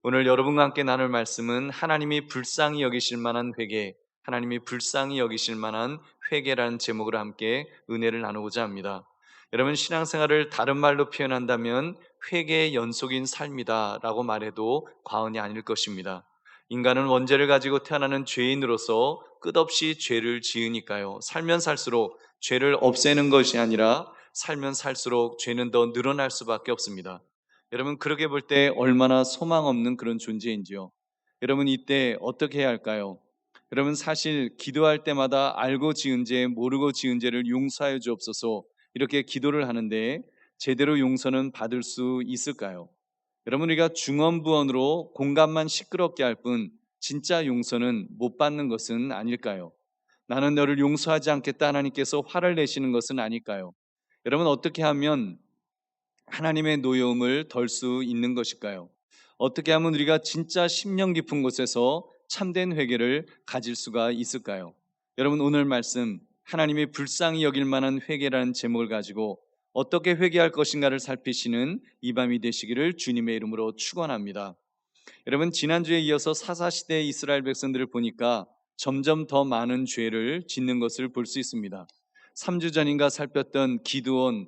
오늘 여러분과 함께 나눌 말씀은 하나님이 불쌍히 여기실 만한 회개, 하나님이 불쌍히 여기실 만한 회개라는 제목으로 함께 은혜를 나누고자 합니다. 여러분, 신앙생활을 다른 말로 표현한다면 회개의 연속인 삶이다 라고 말해도 과언이 아닐 것입니다. 인간은 원죄를 가지고 태어나는 죄인으로서 끝없이 죄를 지으니까요, 살면 살수록 죄를 없애는 것이 아니라 살면 살수록 죄는 더 늘어날 수밖에 없습니다. 여러분, 그렇게 볼 때 얼마나 소망 없는 그런 존재인지요. 여러분, 이때 어떻게 해야 할까요? 여러분, 사실 기도할 때마다 알고 지은 죄, 모르고 지은 죄를 용서하여 주옵소서 이렇게 기도를 하는데 제대로 용서는 받을 수 있을까요? 여러분, 우리가 중언부언으로 공감만 시끄럽게 할 뿐 진짜 용서는 못 받는 것은 아닐까요? 나는 너를 용서하지 않겠다 하나님께서 화를 내시는 것은 아닐까요? 여러분, 어떻게 하면 하나님의 노여움을 덜 수 있는 것일까요? 어떻게 하면 우리가 진짜 심령 깊은 곳에서 참된 회개를 가질 수가 있을까요? 여러분, 오늘 말씀 하나님이 불쌍히 여길 만한 회개라는 제목을 가지고 어떻게 회개할 것인가를 살피시는 이 밤이 되시기를 주님의 이름으로 축원합니다. 여러분, 지난주에 이어서 사사시대의 이스라엘 백성들을 보니까 점점 더 많은 죄를 짓는 것을 볼 수 있습니다. 3주 전인가 살폈던 기드온,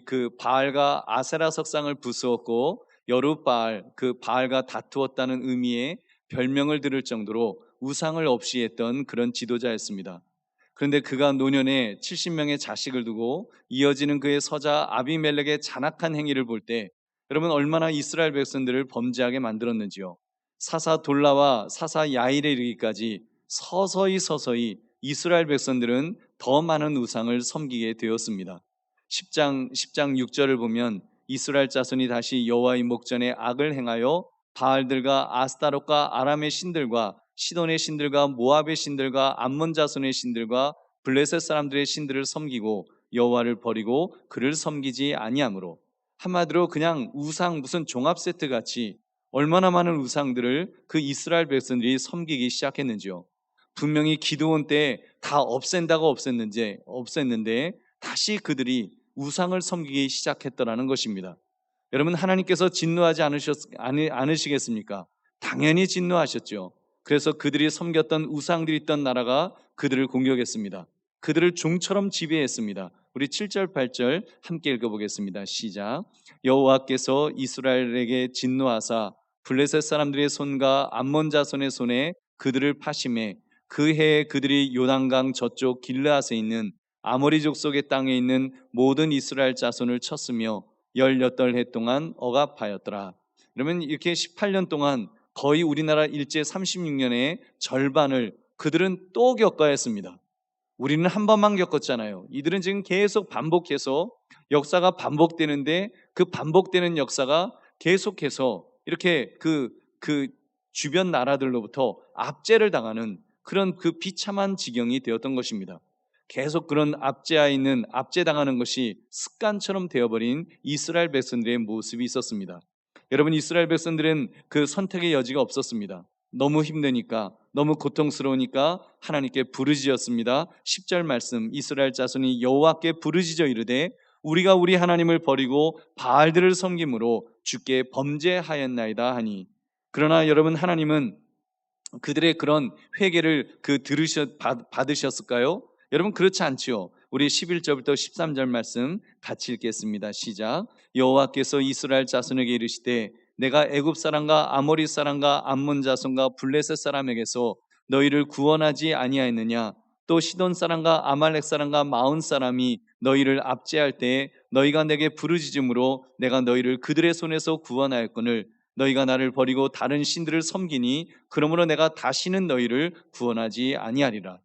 그 바알과 아세라 석상을 부수었고 여룻바알, 그 바알과 다투었다는 의미의 별명을 들을 정도로 우상을 없이 했던 그런 지도자였습니다. 그런데 그가 노년에 70명의 자식을 두고 이어지는 그의 서자 아비멜렉의 잔악한 행위를 볼 때 여러분, 얼마나 이스라엘 백성들을 범죄하게 만들었는지요. 사사 돌라와 사사 야일에 이르기까지 서서히 이스라엘 백성들은 더 많은 우상을 섬기게 되었습니다. 10장 6절을 보면 이스라엘 자손이 다시 여호와의 목전에 악을 행하여 바알들과 아스타롯과 아람의 신들과 시돈의 신들과 모압의 신들과 암몬 자손의 신들과 블레셋 사람들의 신들을 섬기고 여호와를 버리고 그를 섬기지 아니하므로, 한마디로 그냥 우상, 무슨 종합 세트 같이 얼마나 많은 우상들을 그 이스라엘 백성들이 섬기기 시작했는지요. 분명히 기드온 때 다 없앤다고 없앴는데 다시 그들이 우상을 섬기기 시작했더라는 것입니다. 여러분, 하나님께서 진노하지 않으시겠습니까? 당연히 진노하셨죠. 그래서 그들이 섬겼던 우상들이 있던 나라가 그들을 공격했습니다. 그들을 종처럼 지배했습니다. 우리 7절 8절 함께 읽어보겠습니다. 시작. 여호와께서 이스라엘에게 진노하사 블레셋 사람들의 손과 암몬 자손의 손에 그들을 파심해 그 해에 그들이 요단강 저쪽 길르앗에 있는 아모리 족속의 땅에 있는 모든 이스라엘 자손을 쳤으며 18해 동안 억압하였더라. 그러면 이렇게 18년 동안 거의 우리나라 일제 36년의 절반을 그들은 또 겪어야 했습니다. 우리는 한 번만 겪었잖아요. 이들은 지금 계속 반복해서 역사가 반복되는데 그 반복되는 역사가 계속해서 이렇게 그 주변 나라들로부터 압제를 당하는 그런 그 비참한 지경이 되었던 것입니다. 계속 그런 압제당하는 것이 습관처럼 되어버린 이스라엘 백성들의 모습이 있었습니다. 여러분, 이스라엘 백성들은 그 선택의 여지가 없었습니다. 너무 힘드니까, 너무 고통스러우니까 하나님께 부르짖었습니다. 10절 말씀, 이스라엘 자손이 여호와께 부르짖어 이르되 우리가 우리 하나님을 버리고 바알들을 섬김으로 주께 범죄하였나이다 하니. 그러나 여러분, 하나님은 그들의 그런 회개를 받으셨을까요? 여러분, 그렇지 않지요. 우리 11절부터 13절 말씀 같이 읽겠습니다. 시작. 여호와께서 이스라엘 자손에게 이르시되 내가 애굽 사람과 아모리 사람과 암몬 자손과 블레셋 사람에게서 너희를 구원하지 아니하였느냐? 또 시돈 사람과 아말렉 사람과 마온 사람이 너희를 압제할 때에 너희가 내게 부르짖음으로 내가 너희를 그들의 손에서 구원하였거늘 너희가 나를 버리고 다른 신들을 섬기니 그러므로 내가 다시는 너희를 구원하지 아니하리라.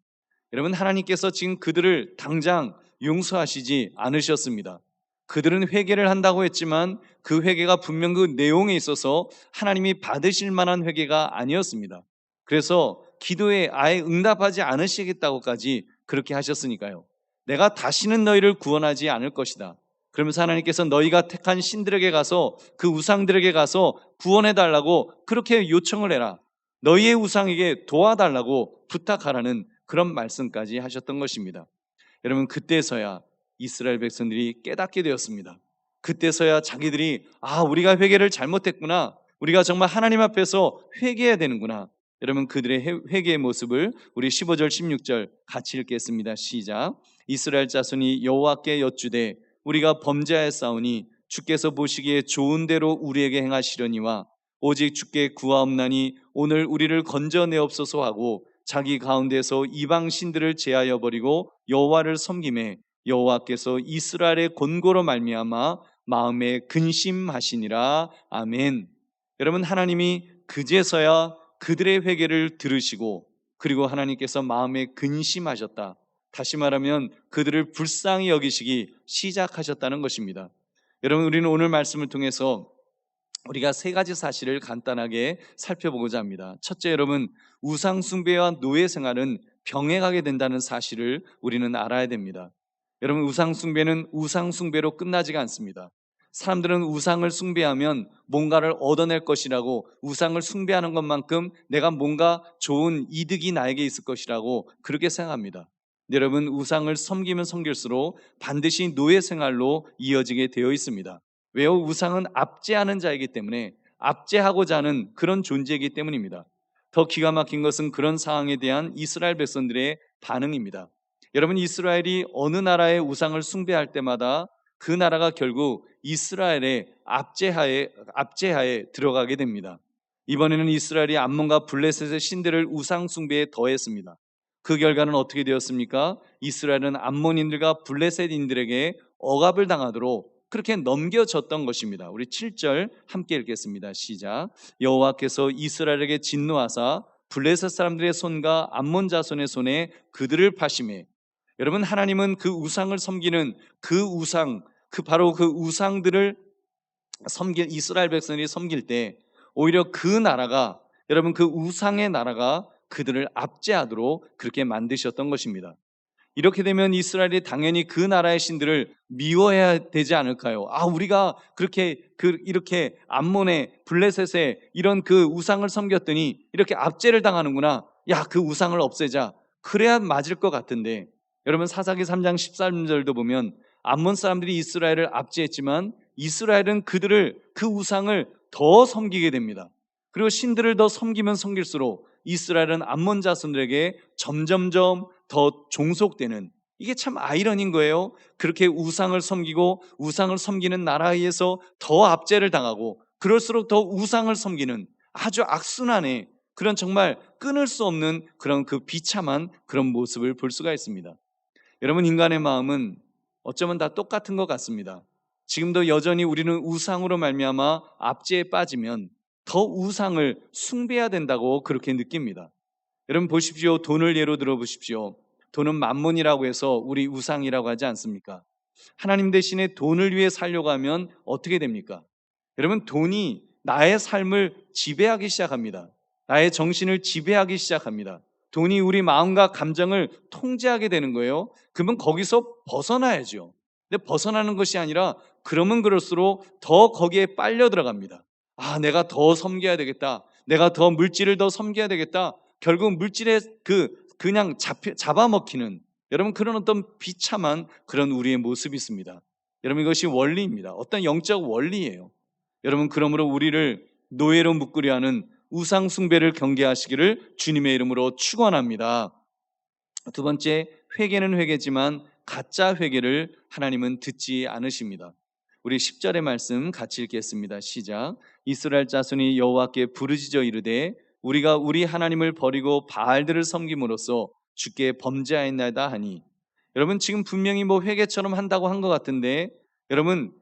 여러분, 하나님께서 지금 그들을 당장 용서하시지 않으셨습니다. 그들은 회개를 한다고 했지만 그 회개가 분명 그 내용에 있어서 하나님이 받으실 만한 회개가 아니었습니다. 그래서 기도에 아예 응답하지 않으시겠다고까지 그렇게 하셨으니까요. 내가 다시는 너희를 구원하지 않을 것이다. 그러면서 하나님께서 너희가 택한 신들에게 가서 그 우상들에게 가서 구원해달라고 그렇게 요청을 해라. 너희의 우상에게 도와달라고 부탁하라는 그런 말씀까지 하셨던 것입니다. 여러분, 그때서야 이스라엘 백성들이 깨닫게 되었습니다. 그때서야 자기들이 우리가 회개를 잘못했구나. 우리가 정말 하나님 앞에서 회개해야 되는구나. 여러분 그들의 회개의 모습을 우리 15절 16절 같이 읽겠습니다. 시작. 이스라엘 자손이 여호와께 여쭈되 우리가 범죄하였사오니 주께서 보시기에 좋은 대로 우리에게 행하시려니와 오직 주께 구하옵나니 오늘 우리를 건져내옵소서 하고 자기 가운데서 이방 신들을 제하여 버리고 여호와를 섬김에 여호와께서 이스라엘의 곤고로 말미암아 마음에 근심하시니라. 아멘. 여러분 하나님이 그제서야 그들의 회개를 들으시고 그리고 하나님께서 마음에 근심하셨다. 다시 말하면 그들을 불쌍히 여기시기 시작하셨다는 것입니다. 여러분 우리는 오늘 말씀을 통해서 우리가 세 가지 사실을 간단하게 살펴보고자 합니다. 첫째, 여러분 우상 숭배와 노예 생활은 병행하게 된다는 사실을 우리는 알아야 됩니다. 여러분 우상 숭배는 우상 숭배로 끝나지가 않습니다. 사람들은 우상을 숭배하면 뭔가를 얻어낼 것이라고, 우상을 숭배하는 것만큼 내가 뭔가 좋은 이득이 나에게 있을 것이라고 그렇게 생각합니다. 여러분 우상을 섬기면 섬길수록 반드시 노예 생활로 이어지게 되어 있습니다. 왜요? 우상은 압제하는 자이기 때문에, 압제하고자 하는 그런 존재이기 때문입니다. 더 기가 막힌 것은 그런 상황에 대한 이스라엘 백성들의 반응입니다. 여러분 이스라엘이 어느 나라의 우상을 숭배할 때마다 그 나라가 결국 이스라엘의 압제하에 들어가게 됩니다. 이번에는 이스라엘이 암몬과 블레셋의 신들을 우상 숭배에 더했습니다. 그 결과는 어떻게 되었습니까? 이스라엘은 암몬인들과 블레셋인들에게 억압을 당하도록 그렇게 넘겨졌던 것입니다. 우리 7절 함께 읽겠습니다. 시작. 여호와께서 이스라엘에게 진노하사 블레셋 사람들의 손과 암몬 자손의 손에 그들을 파심해. 여러분 하나님은 그 우상을 섬기는 바로 그 우상들을 섬길 이스라엘 백성이 섬길 때 오히려 그 나라가, 여러분 그 우상의 나라가 그들을 압제하도록 그렇게 만드셨던 것입니다. 이렇게 되면 이스라엘이 당연히 그 나라의 신들을 미워해야 되지 않을까요? 우리가 이렇게 암몬의 블레셋의 이런 그 우상을 섬겼더니 이렇게 압제를 당하는구나. 그 우상을 없애자. 그래야 맞을 것 같은데, 여러분 사사기 3장 13절도 보면 암몬 사람들이 이스라엘을 압제했지만 이스라엘은 그 우상을 더 섬기게 됩니다. 그리고 신들을 더 섬기면 섬길수록 이스라엘은 암몬 자손들에게 점점점 더 종속되는, 이게 참 아이러니인 거예요. 그렇게 우상을 섬기고 우상을 섬기는 나라에서 더 압제를 당하고 그럴수록 더 우상을 섬기는 아주 악순환의 그런 정말 끊을 수 없는 그런 그 비참한 그런 모습을 볼 수가 있습니다. 여러분 인간의 마음은 어쩌면 다 똑같은 것 같습니다. 지금도 여전히 우리는 우상으로 말미암아 압제에 빠지면 더 우상을 숭배해야 된다고 그렇게 느낍니다. 여러분 보십시오. 돈을 예로 들어 보십시오. 돈은 만몬이라고 해서 우리 우상이라고 하지 않습니까? 하나님 대신에 돈을 위해 살려고 하면 어떻게 됩니까? 여러분 돈이 나의 삶을 지배하기 시작합니다. 나의 정신을 지배하기 시작합니다. 돈이 우리 마음과 감정을 통제하게 되는 거예요. 그러면 거기서 벗어나야죠. 근데 벗어나는 것이 아니라 그러면 그럴수록 더 거기에 빨려 들어갑니다. 내가 더 섬겨야 되겠다. 내가 더 물질을 더 섬겨야 되겠다. 결국 물질에 그냥 잡아먹히는, 여러분 그런 어떤 비참한 그런 우리의 모습이 있습니다. 여러분 이것이 원리입니다. 어떤 영적 원리예요. 여러분 그러므로 우리를 노예로 묶으려 하는 우상 숭배를 경계하시기를 주님의 이름으로 축원합니다. 두 번째, 회개는 회개지만 가짜 회개를 하나님은 듣지 않으십니다. 우리 10절의 말씀 같이 읽겠습니다. 시작. 이스라엘 자손이 여호와께 부르짖어 이르되 우리가 우리 하나님을 버리고 바알들을 섬김으로써 주께 범죄하였나이다 하니. 여러분 지금 분명히 회개처럼 한다고 한 것 같은데, 여러분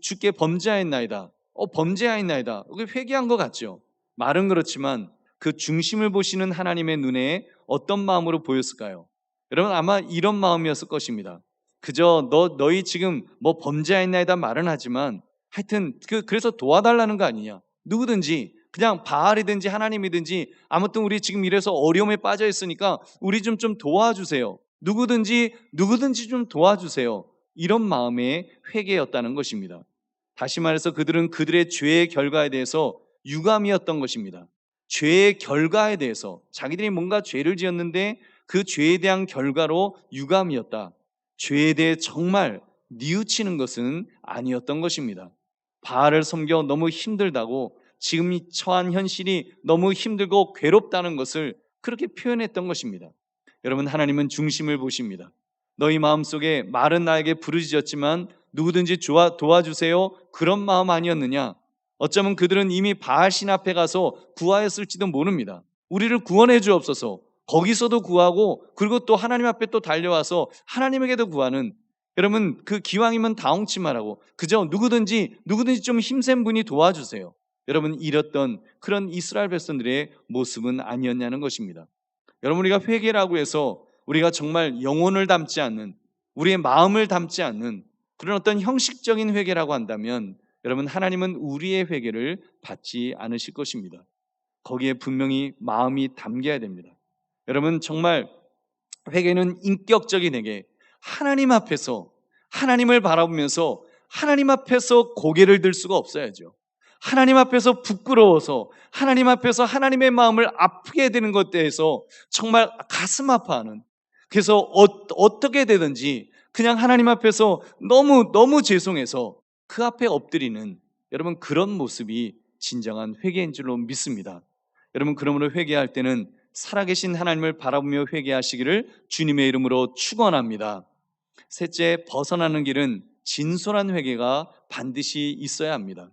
주께 범죄하였나이다, 범죄하였나이다, 회개한 것 같죠? 말은 그렇지만 그 중심을 보시는 하나님의 눈에 어떤 마음으로 보였을까요? 여러분 아마 이런 마음이었을 것입니다. 그저 너희 지금 범죄하였나이다 말은 하지만 하여튼 그래서 도와달라는 거 아니냐. 누구든지 그냥 바알이든지 하나님이든지 아무튼 우리 지금 이래서 어려움에 빠져 있으니까 우리 좀 도와주세요. 누구든지 좀 도와주세요. 이런 마음의 회개였다는 것입니다. 다시 말해서 그들은 그들의 죄의 결과에 대해서 유감이었던 것입니다. 죄의 결과에 대해서 자기들이 뭔가 죄를 지었는데 그 죄에 대한 결과로 유감이었다. 죄에 대해 정말 뉘우치는 것은 아니었던 것입니다. 바알을 섬겨 너무 힘들다고, 지금 이 처한 현실이 너무 힘들고 괴롭다는 것을 그렇게 표현했던 것입니다. 여러분, 하나님은 중심을 보십니다. 너희 마음속에 말은 나에게 부르짖었지만 누구든지 도와주세요, 그런 마음 아니었느냐? 어쩌면 그들은 이미 바알 신 앞에 가서 구하였을지도 모릅니다. 우리를 구원해 주옵소서, 거기서도 구하고, 그리고 또 하나님 앞에 또 달려와서 하나님에게도 구하는, 여러분, 그 기왕이면 다홍치 말하고 그저 누구든지 좀 힘센 분이 도와주세요, 여러분, 이랬던 그런 이스라엘 백성들의 모습은 아니었냐는 것입니다. 여러분, 우리가 회개라고 해서 우리가 정말 영혼을 담지 않는, 우리의 마음을 담지 않는 그런 어떤 형식적인 회개라고 한다면, 여러분, 하나님은 우리의 회개를 받지 않으실 것입니다. 거기에 분명히 마음이 담겨야 됩니다. 여러분, 정말 회개는 인격적인 회개, 하나님 앞에서, 하나님을 바라보면서 하나님 앞에서 고개를 들 수가 없어야죠. 하나님 앞에서 부끄러워서, 하나님 앞에서 하나님의 마음을 아프게 되는 것에 대해서 정말 가슴 아파하는, 그래서 어떻게 되든지 그냥 하나님 앞에서 너무 죄송해서 그 앞에 엎드리는, 여러분, 그런 모습이 진정한 회개인 줄로 믿습니다. 여러분, 그러므로 회개할 때는 살아계신 하나님을 바라보며 회개하시기를 주님의 이름으로 축원합니다. 셋째, 벗어나는 길은 진솔한 회개가 반드시 있어야 합니다.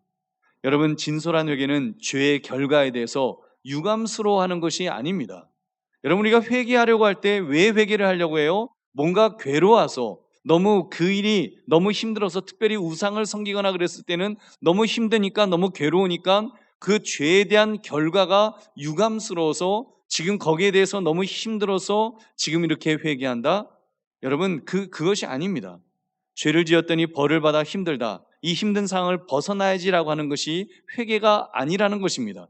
여러분, 진솔한 회개는 죄의 결과에 대해서 유감스러워하는 것이 아닙니다. 여러분, 우리가 회개하려고 할 때 왜 회개를 하려고 해요? 뭔가 괴로워서, 너무 그 일이 너무 힘들어서, 특별히 우상을 섬기거나 그랬을 때는 너무 힘드니까, 너무 괴로우니까 그 죄에 대한 결과가 유감스러워서, 지금 거기에 대해서 너무 힘들어서 지금 이렇게 회개한다? 여러분, 그것이 아닙니다. 죄를 지었더니 벌을 받아 힘들다, 이 힘든 상황을 벗어나야지라고 하는 것이 회개가 아니라는 것입니다.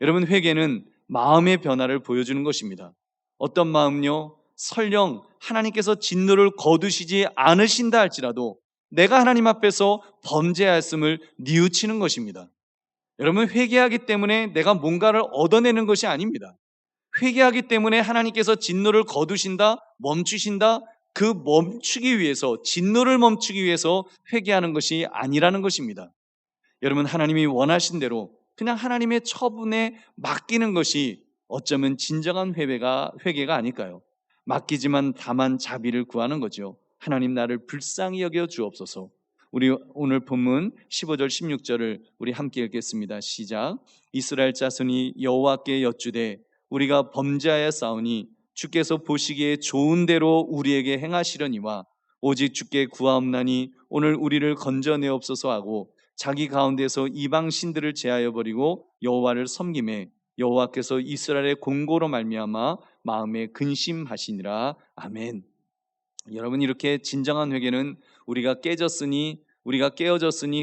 여러분, 회개는 마음의 변화를 보여주는 것입니다. 어떤 마음요? 설령 하나님께서 진노를 거두시지 않으신다 할지라도 내가 하나님 앞에서 범죄하였음을 뉘우치는 것입니다. 여러분, 회개하기 때문에 내가 뭔가를 얻어내는 것이 아닙니다. 회개하기 때문에 하나님께서 진노를 거두신다, 멈추신다, 그 멈추기 위해서, 진노를 멈추기 위해서 회개하는 것이 아니라는 것입니다. 여러분, 하나님이 원하신 대로 그냥 하나님의 처분에 맡기는 것이 어쩌면 진정한 회개가 아닐까요? 맡기지만 다만 자비를 구하는 거죠. 하나님, 나를 불쌍히 여겨 주옵소서. 우리 오늘 본문 15절 16절을 우리 함께 읽겠습니다. 시작. 이스라엘 자손이 여호와께 여쭈되 우리가 범죄하였사오니 주께서 보시기에 좋은 대로 우리에게 행하시려니와 오직 주께 구하옵나니 오늘 우리를 건져내옵소서 하고 자기 가운데서 이방 신들을 제하여 버리고 여호와를 섬김에 여호와께서 이스라엘의 공고로 말미암아 마음에 근심하시니라. 아멘. 여러분, 이렇게 진정한 회개는 우리가 깨어졌으니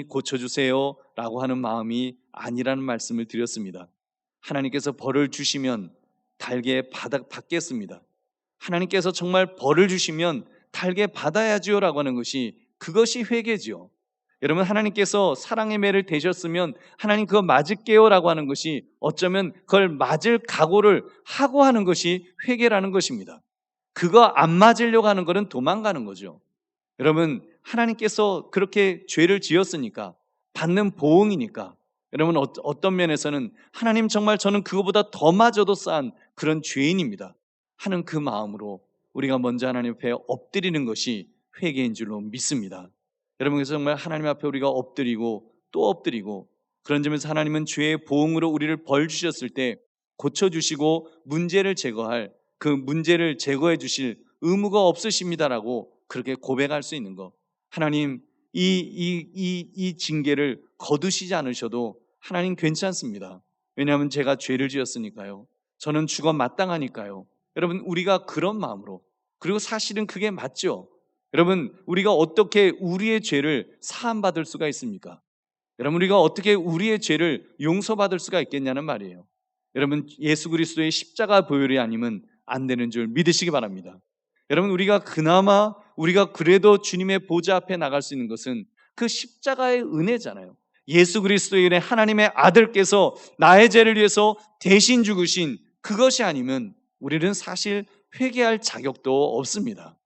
고쳐주세요 라고 하는 마음이 아니라는 말씀을 드렸습니다. 하나님께서 벌을 주시면 달게 받겠습니다. 하나님께서 정말 벌을 주시면 달게 받아야지요 라고 하는 것이, 그것이 회개지요. 여러분, 하나님께서 사랑의 매를 대셨으면 하나님 그거 맞을게요 라고 하는 것이, 어쩌면 그걸 맞을 각오를 하고 하는 것이 회개라는 것입니다. 그거 안 맞으려고 하는 것은 도망가는 거죠. 여러분, 하나님께서 그렇게 죄를 지었으니까 받는 보응이니까, 여러분, 어떤 면에서는 하나님, 정말 저는 그거보다 더 마저도 싼 그런 죄인입니다 하는 그 마음으로 우리가 먼저 하나님 앞에 엎드리는 것이 회개인 줄로 믿습니다. 여러분, 그래서 정말 하나님 앞에 우리가 엎드리고 또 엎드리고, 그런 점에서 하나님은 죄의 보응으로 우리를 벌 주셨을 때 고쳐주시고 문제를 제거할, 그 문제를 제거해 주실 의무가 없으십니다라고 그렇게 고백할 수 있는 것. 하나님, 이 징계를 거두시지 않으셔도 하나님 괜찮습니다. 왜냐하면 제가 죄를 지었으니까요. 저는 죽어 마땅하니까요. 여러분, 우리가 그런 마음으로, 그리고 사실은 그게 맞죠. 여러분, 우리가 어떻게 우리의 죄를 사함받을 수가 있습니까? 여러분, 우리가 어떻게 우리의 죄를 용서받을 수가 있겠냐는 말이에요. 여러분, 예수 그리스도의 십자가 보혈이 아니면 안 되는 줄 믿으시기 바랍니다. 여러분, 우리가 그래도 주님의 보좌 앞에 나갈 수 있는 것은 그 십자가의 은혜잖아요. 예수 그리스도의 은혜, 하나님의 아들께서 나의 죄를 위해서 대신 죽으신 그것이 아니면 우리는 사실 회개할 자격도 없습니다.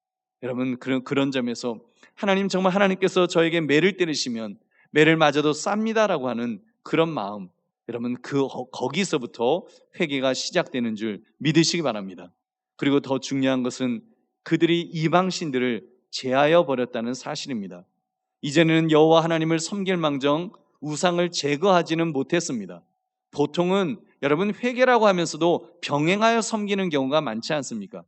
여러분, 그런 점에서 하나님께서 저에게 매를 때리시면 매를 맞아도 쌉니다라고 하는 그런 마음, 여러분 거기서부터 회개가 시작되는 줄 믿으시기 바랍니다. 그리고 더 중요한 것은 그들이 이방신들을 제하여 버렸다는 사실입니다. 이제는 여호와 하나님을 섬길 망정 우상을 제거하지는 못했습니다. 보통은 여러분 회개라고 하면서도 병행하여 섬기는 경우가 많지 않습니까?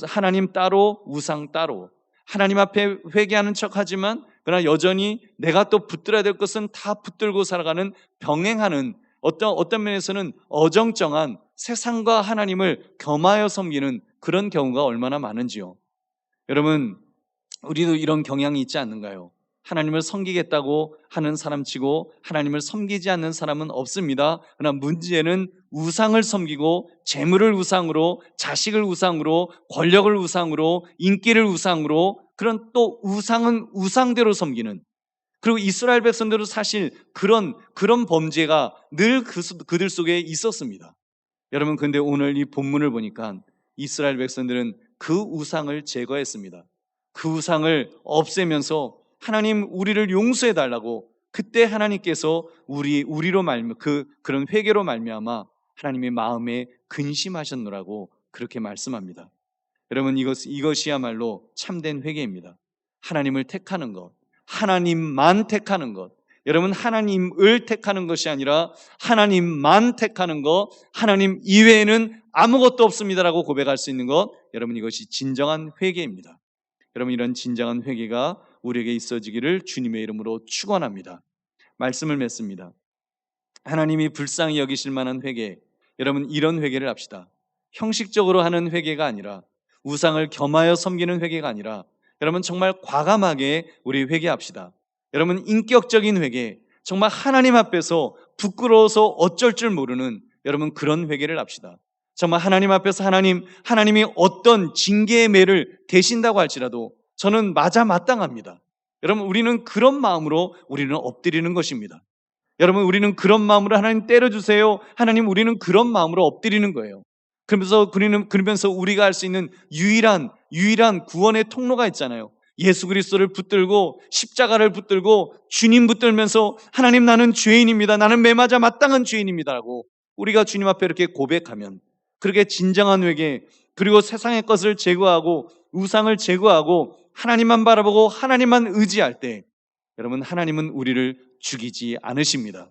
하나님 따로 우상 따로, 하나님 앞에 회개하는 척하지만 그러나 여전히 내가 또 붙들어야 될 것은 다 붙들고 살아가는 병행하는 어떤 면에서는 어정쩡한 세상과 하나님을 겸하여 섬기는 그런 경우가 얼마나 많은지요. 여러분, 우리도 이런 경향이 있지 않는가요? 하나님을 섬기겠다고 하는 사람치고 하나님을 섬기지 않는 사람은 없습니다. 그러나 문제는 우상을 섬기고 재물을 우상으로, 자식을 우상으로, 권력을 우상으로, 인기를 우상으로, 그런 또 우상은 우상대로 섬기는, 그리고 이스라엘 백성들도 사실 그런 범죄가 늘 그들 속에 있었습니다. 여러분, 근데 오늘 이 본문을 보니까 이스라엘 백성들은 그 우상을 제거했습니다. 그 우상을 없애면서 하나님 우리를 용서해 달라고, 그때 하나님께서 우리로 그런 회개로 말미암아 하나님의 마음에 근심하셨노라고 그렇게 말씀합니다. 여러분, 이것이야말로 참된 회개입니다. 하나님을 택하는 것, 하나님만 택하는 것. 여러분, 하나님을 택하는 것이 아니라 하나님만 택하는 것, 하나님 이외에는 아무것도 없습니다라고 고백할 수 있는 것, 여러분, 이것이 진정한 회개입니다. 여러분, 이런 진정한 회개가 우리에게 있어지기를 주님의 이름으로 축원합니다. 말씀을 맺습니다. 하나님이 불쌍히 여기실 만한 회개, 여러분, 이런 회개를 합시다. 형식적으로 하는 회개가 아니라, 우상을 겸하여 섬기는 회개가 아니라, 여러분 정말 과감하게 우리 회개합시다. 여러분, 인격적인 회개, 정말 하나님 앞에서 부끄러워서 어쩔 줄 모르는 여러분 그런 회개를 합시다. 정말 하나님 앞에서 하나님이 어떤 징계의 매를 대신다고 할지라도 저는 마땅합니다. 여러분, 우리는 그런 마음으로 우리는 엎드리는 것입니다. 여러분, 우리는 그런 마음으로 하나님 때려주세요, 하나님, 우리는 그런 마음으로 엎드리는 거예요. 그러면서 우리가 할 수 있는 유일한 구원의 통로가 있잖아요. 예수 그리스도를 붙들고 십자가를 붙들고 주님 붙들면서 하나님, 나는 죄인입니다, 나는 매맞아 마땅한 죄인입니다라고 우리가 주님 앞에 이렇게 고백하면, 그렇게 진정한 회개, 그리고 세상의 것을 제거하고 우상을 제거하고 하나님만 바라보고 하나님만 의지할 때, 여러분, 하나님은 우리를 죽이지 않으십니다.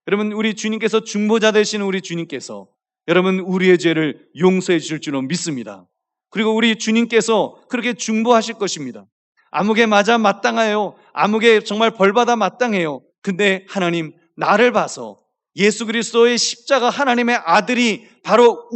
여러분, 우리 주님께서 중보자 되시는 우리 주님께서 여러분 우리의 죄를 용서해 주실 줄로 믿습니다. 그리고 우리 주님께서 그렇게 중보하실 것입니다. 아무개 맞아 마땅해요, 아무개 정말 벌받아 마땅해요. 근데 하나님, 나를 봐서 예수 그리스도의 십자가, 하나님의 아들이 바로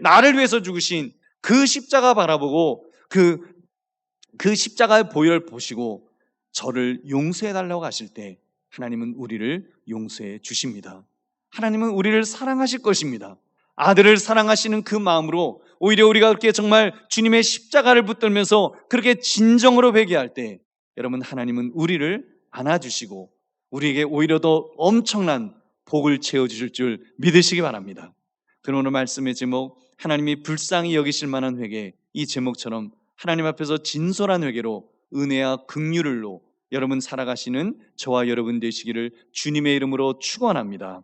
나를 위해서 죽으신 그 십자가 바라보고 그 십자가의 보혈 보시고 저를 용서해 달라고 하실 때 하나님은 우리를 용서해 주십니다. 하나님은 우리를 사랑하실 것입니다. 아들을 사랑하시는 그 마음으로 오히려 우리가 그렇게 정말 주님의 십자가를 붙들면서 그렇게 진정으로 회개할 때, 여러분, 하나님은 우리를 안아주시고 우리에게 오히려 더 엄청난 복을 채워주실 줄 믿으시기 바랍니다. 그런 오늘 말씀의 제목, 하나님이 불쌍히 여기실 만한 회개, 이 제목처럼 하나님 앞에서 진솔한 회개로 은혜와 긍휼을로 여러분 살아가시는 저와 여러분 되시기를 주님의 이름으로 축원합니다.